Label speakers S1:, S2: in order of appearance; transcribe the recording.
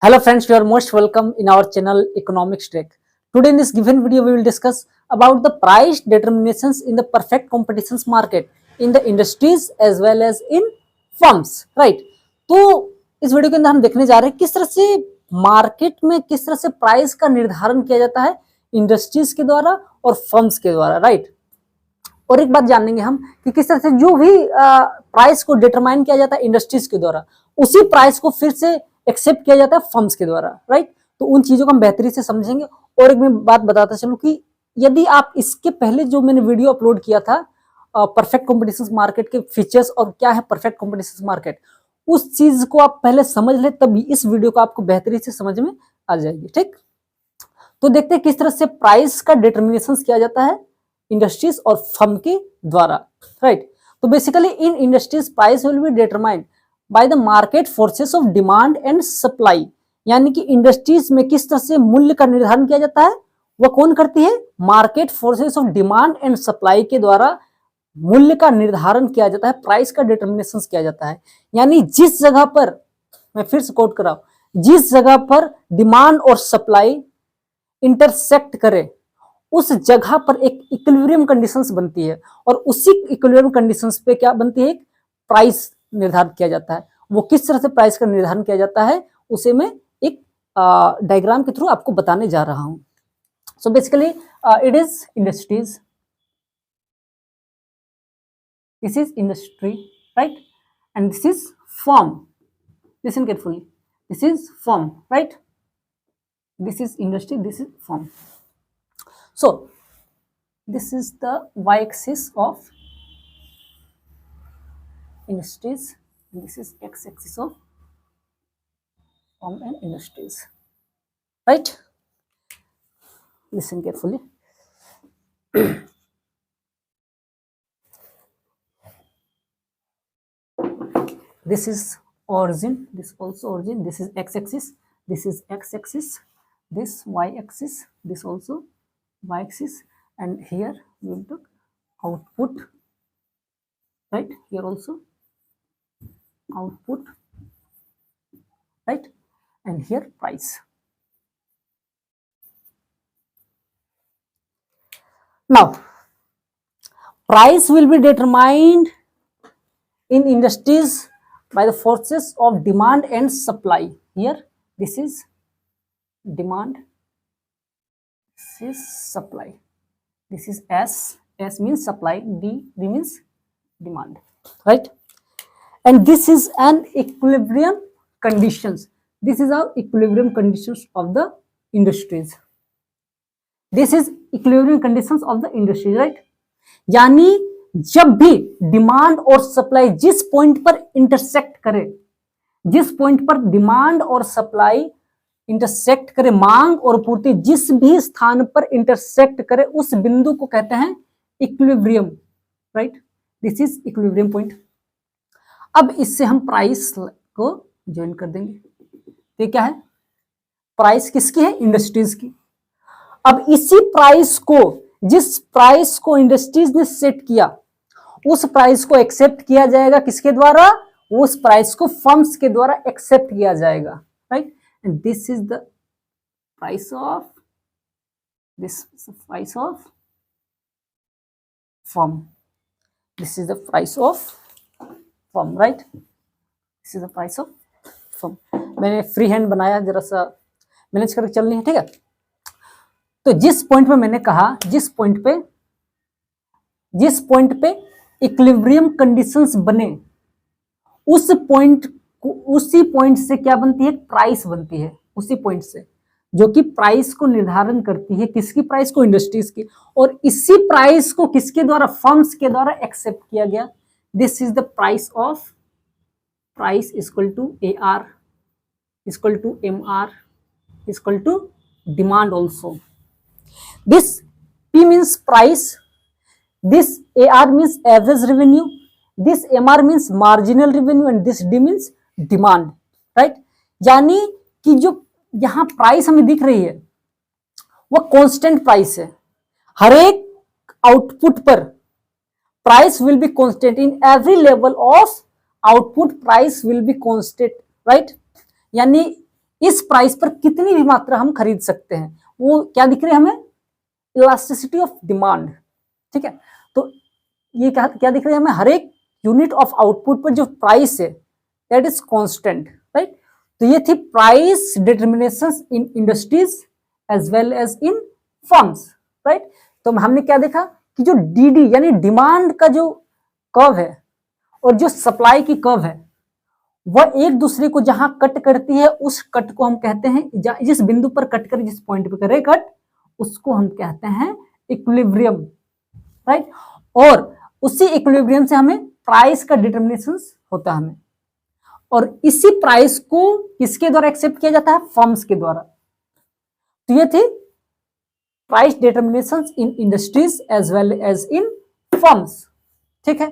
S1: Hello friends, you are most welcome in our channel Economics Tech. Today in this given video we will discuss about the price determinations in the perfect competitions market in the industries as well as in firms, right? तो इस video के अंदर हम देखने जा रहे हैं किस तरह से मार्केट में किस तरह से प्राइस का निर्धारण किया जाता है इंडस्ट्रीज के द्वारा और फर्म्स के द्वारा, राइट? और एक बात जानेंगे हम कि किस तरह से जो भी प्राइस को डिटरमाइन किया जाता है इंडस्ट्रीज के द्वारा उसी प्राइस को फिर से एक्सेप्ट किया जाता है फर्म्स के द्वारा, राइट? तो उन चीजों को हम बेहतरी से समझेंगे। और एक मैं बात बताता चलूं कि यदि आप इसके पहले जो मैंने वीडियो अपलोड किया था परफेक्ट कॉम्पिटिशन मार्केट के फीचर्स और क्या है परफेक्ट कॉम्पिटिशन मार्केट, उस चीज को आप पहले समझ ले तभी इस वीडियो को आपको बेहतरी से समझ में आ जाएगी। ठीक, तो देखते हैं किस तरह से प्राइस का डिटर्मिनेशन किया जाता है इंडस्ट्रीज और फर्म के द्वारा, राइट? तो basically in industries price will be determined by the market forces of demand and supply. यानी कि इंडस्ट्रीज में किस तरह से मूल्य का निर्धारण किया जाता है, वह कौन करती है? Market forces of demand and supply के द्वारा मूल्य का निर्धारण किया जाता है, प्राइस का डिटर्मिनेशन किया जाता है। यानी जिस जगह पर, मैं फिर से कोट कर रहा हूं, जिस जगह पर डिमांड और सप्लाई इंटरसेक्ट करे उस जगह पर एक इक्विलिब्रियम कंडीशंस बनती है और उसी इक्विलिब्रियम कंडीशंस पे क्या बनती है? एक प्राइस निर्धारित किया जाता है। वो किस तरह से प्राइस का निर्धारण किया जाता है उसे मैं एक डायग्राम के थ्रू आपको बताने जा रहा हूं। So basically it is industries, this is industry, right? And this is firm, listen carefully, this is firm, right? This is industry, this is firm. So this is the y-axis of industries and this is x-axis of firm and industries, right? Listen carefully. This is origin, this also origin, this is x-axis, this is x-axis, this y-axis, this also y-axis, and here we will took output, right? Here also output, right? And here price. Now price will be determined in industries by the forces of demand and supply. Here this is demand, this is supply, this is S means supply, D means demand, right? And this is an equilibrium conditions, this is our equilibrium conditions of the industries, this is equilibrium conditions of the industry, right? यानी जब भी demand और supply जिस point पर intersect करे, जिस point पर demand और सप्लाई इंटरसेक्ट करे, मांग और पूर्ति जिस भी स्थान पर इंटरसेक्ट करे उस बिंदु को कहते हैं equilibrium, right? This is equilibrium point. अब इससे हम प्राइस को ज्वाइन कर देंगे। तो क्या है? प्राइस किसकी है? इंडस्ट्रीज की। अब इसी प्राइस को, जिस प्राइस को इंडस्ट्रीज ने सेट किया उस प्राइस को एक्सेप्ट किया जाएगा किसके द्वारा? उस प्राइस को फर्म्स के द्वारा एक्सेप्ट किया जाएगा, right? And this is the price of, this is the price of firm, this is the price of firm, right? This is the price of firm. मैंने फ्री हैंड बनाया, जरा सा manage करके चलनी है, ठीक है? तो जिस पॉइंट पे मैंने कहा, जिस पॉइंट पे इक्विलिब्रियम कंडीशंस बने उस पॉइंट, उसी पॉइंट से क्या बनती है? प्राइस बनती है। उसी पॉइंट से जो कि प्राइस को निर्धारण करती है, किसकी प्राइस को? इंडस्ट्रीज की। और इसी प्राइस को किसके द्वारा? फर्म्स के द्वारा एक्सेप्ट किया गया। This is the price of, price equal to AR equal to MR equal to demand also. This P means price, this AR means average revenue, this MR means marginal revenue and this D means demand, right? यानी कि जो यहां price हमें दिख रही है वो constant price है। हर एक आउटपुट पर price will be constant, in every level of output price will be constant, right? यानी इस प्राइस पर कितनी भी मात्रा हम खरीद सकते हैं, वो क्या दिख रही है हमें, इलास्टिसिटी ऑफ डिमांड। ठीक है, तो ये क्या दिख रही है हमें, हर एक यूनिट ऑफ आउटपुट पर जो प्राइस है दैट इज कांस्टेंट, राइट। तो ये थी price determinations in industries as well as in firms, right. तो हमने क्या देखा कि जो डीडी यानी डिमांड का जो कर्व है और जो सप्लाई की कर्व है वह एक दूसरे को जहां कट करती है, उस कट को हम कहते हैं, जिस बिंदु पर कट कर, जिस पॉइंट पर करे कट, उसको हम कहते हैं इक्विलिब्रियम, राइट। और उसी इक्विलिब्रियम से हमें प्राइस का डिटर्मिनेशन होता है हमें, और इसी प्राइस को किसके द्वारा एक्सेप्ट किया जाता है, फर्म्स के द्वारा। तो ये थे price determinations in industries as well as in firms. ठीक है।